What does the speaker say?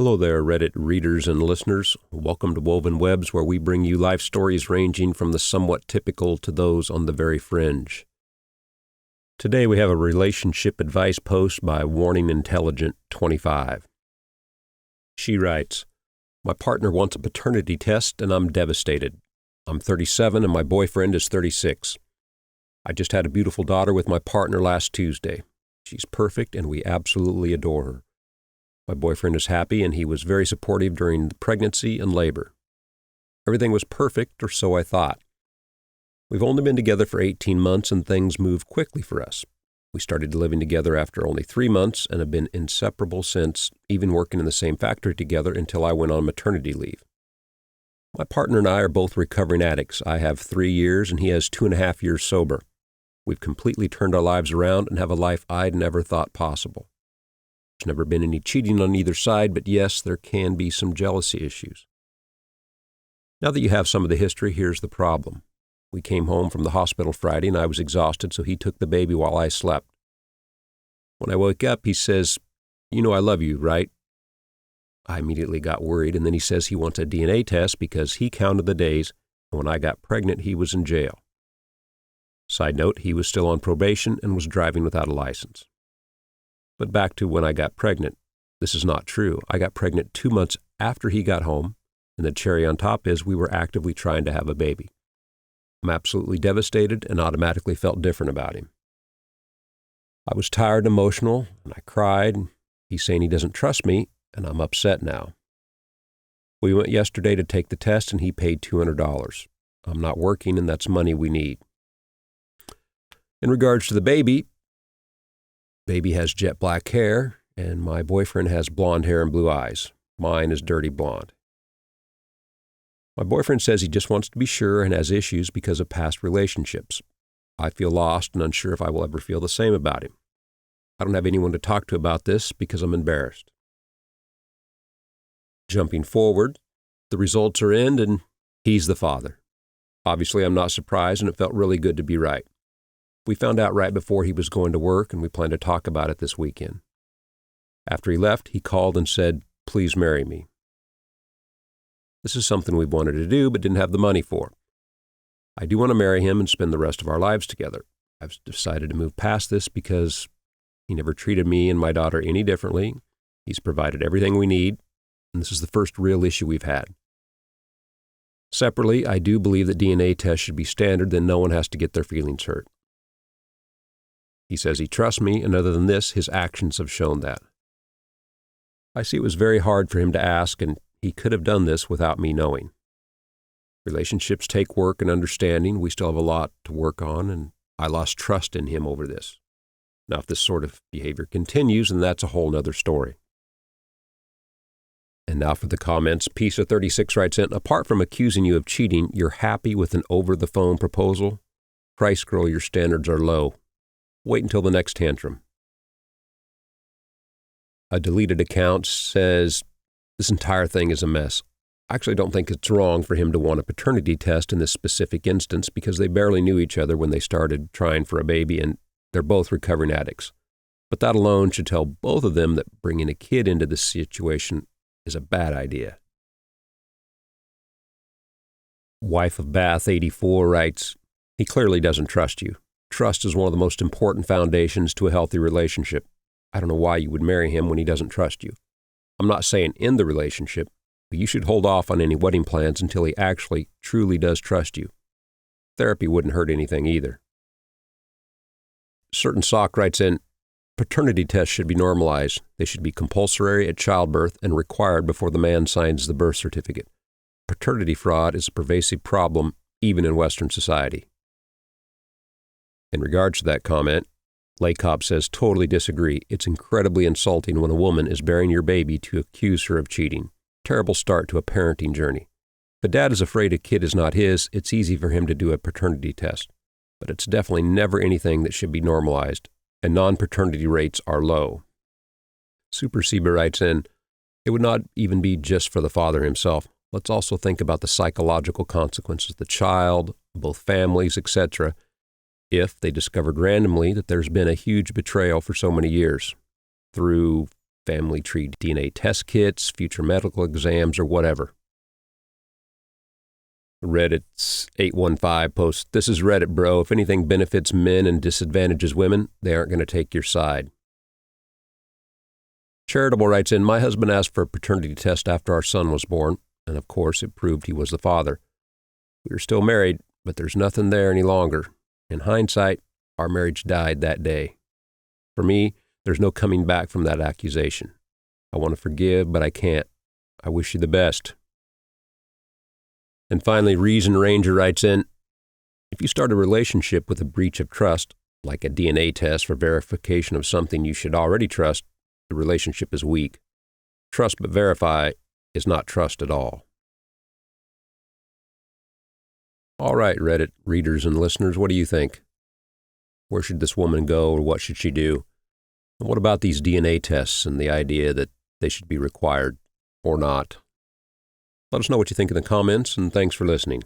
Hello there, Reddit readers and listeners. Welcome to Woven Webs, where we bring you life stories ranging from the somewhat typical to those on the very fringe. Today we have a relationship advice post by Warning Intelligent 25. She writes, "My partner wants a paternity test and I'm devastated. I'm 37 and my boyfriend is 36. I just had a beautiful daughter with my partner last Tuesday. She's perfect and we absolutely adore her. My boyfriend is happy and he was very supportive during the pregnancy and labor. Everything was perfect, or so I thought. We've only been together for 18 months and things moved quickly for us. We started living together after only 3 months and have been inseparable since, even working in the same factory together until I went on maternity leave. My partner and I are both recovering addicts. I have 3 years and he has 2.5 years sober. We've completely turned our lives around and have a life I'd never thought possible. There's never been any cheating on either side, but yes, there can be some jealousy issues. Now that you have some of the history, here's the problem. We came home from the hospital Friday and I was exhausted, so he took the baby while I slept. When I woke up, he says, 'You know I love you, right?' I immediately got worried, and then he says he wants a DNA test because he counted the days, and when I got pregnant, he was in jail. Side note, he was still on probation and was driving without a license. But back to when I got pregnant. This is not true. I got pregnant 2 months after he got home, and the cherry on top is we were actively trying to have a baby. I'm absolutely devastated and automatically felt different about him. I was tired and emotional, and I cried. He's saying he doesn't trust me, and I'm upset now. We went yesterday to take the test, and he paid $200. I'm not working, and that's money we need. In regards to the baby has jet black hair, and my boyfriend has blonde hair and blue eyes. Mine is dirty blonde. My boyfriend says he just wants to be sure and has issues because of past relationships. I feel lost and unsure if I will ever feel the same about him. I don't have anyone to talk to about this because I'm embarrassed." Jumping forward, the results are in, and he's the father. Obviously, I'm not surprised, and it felt really good to be right. We found out right before he was going to work, and we planned to talk about it this weekend. After he left, he called and said, "Please marry me." This is something we've wanted to do but didn't have the money for. I do want to marry him and spend the rest of our lives together. I've decided to move past this because he never treated me and my daughter any differently. He's provided everything we need, and this is the first real issue we've had. Separately, I do believe that DNA tests should be standard, then no one has to get their feelings hurt. He says he trusts me, and other than this, his actions have shown that. I see it was very hard for him to ask, and he could have done this without me knowing. Relationships take work and understanding. We still have a lot to work on, and I lost trust in him over this. Now, if this sort of behavior continues, then that's a whole nother story. And now for the comments. Pisa 36 writes in, "Apart from accusing you of cheating, you're happy with an over-the-phone proposal? Christ, girl, your standards are low. Wait until the next tantrum." A deleted account says, "This entire thing is a mess. I actually don't think it's wrong for him to want a paternity test in this specific instance because they barely knew each other when they started trying for a baby, and they're both recovering addicts. But that alone should tell both of them that bringing a kid into this situation is a bad idea." Wife of Bath 84 writes, "He clearly doesn't trust you. Trust is one of the most important foundations to a healthy relationship. I don't know why you would marry him when he doesn't trust you. I'm not saying end the relationship, but you should hold off on any wedding plans until he actually, truly does trust you. Therapy wouldn't hurt anything either." Certain Sock writes in, "Paternity tests should be normalized. They should be compulsory at childbirth and required before the man signs the birth certificate. Paternity fraud is a pervasive problem, even in Western society." In regards to that comment, Laycop says, "Totally disagree. It's incredibly insulting when a woman is bearing your baby to accuse her of cheating. Terrible start to a parenting journey. If a dad is afraid a kid is not his, it's easy for him to do a paternity test. But it's definitely never anything that should be normalized, and non-paternity rates are low." Super Seba writes in, "It would not even be just for the father himself. Let's also think about the psychological consequences of the child, both families, etc., if they discovered randomly that there's been a huge betrayal for so many years through family tree DNA test kits, future medical exams, or whatever. Reddit's 815 posts, "This is Reddit, bro. If anything benefits men and disadvantages women, they aren't going to take your side." Charitable writes in, "My husband asked for a paternity test after our son was born, and of course it proved he was the father. We are still married, but there's nothing there any longer. In hindsight, our marriage died that day. For me, there's no coming back from that accusation. I want to forgive, but I can't. I wish you the best." And finally, Reason Ranger writes in, "If you start a relationship with a breach of trust, like a DNA test for verification of something you should already trust, the relationship is weak. Trust but verify is not trust at all." All right, Reddit readers and listeners, what do you think? Where should this woman go, or what should she do? And what about these DNA tests and the idea that they should be required or not? Let us know what you think in the comments, and thanks for listening.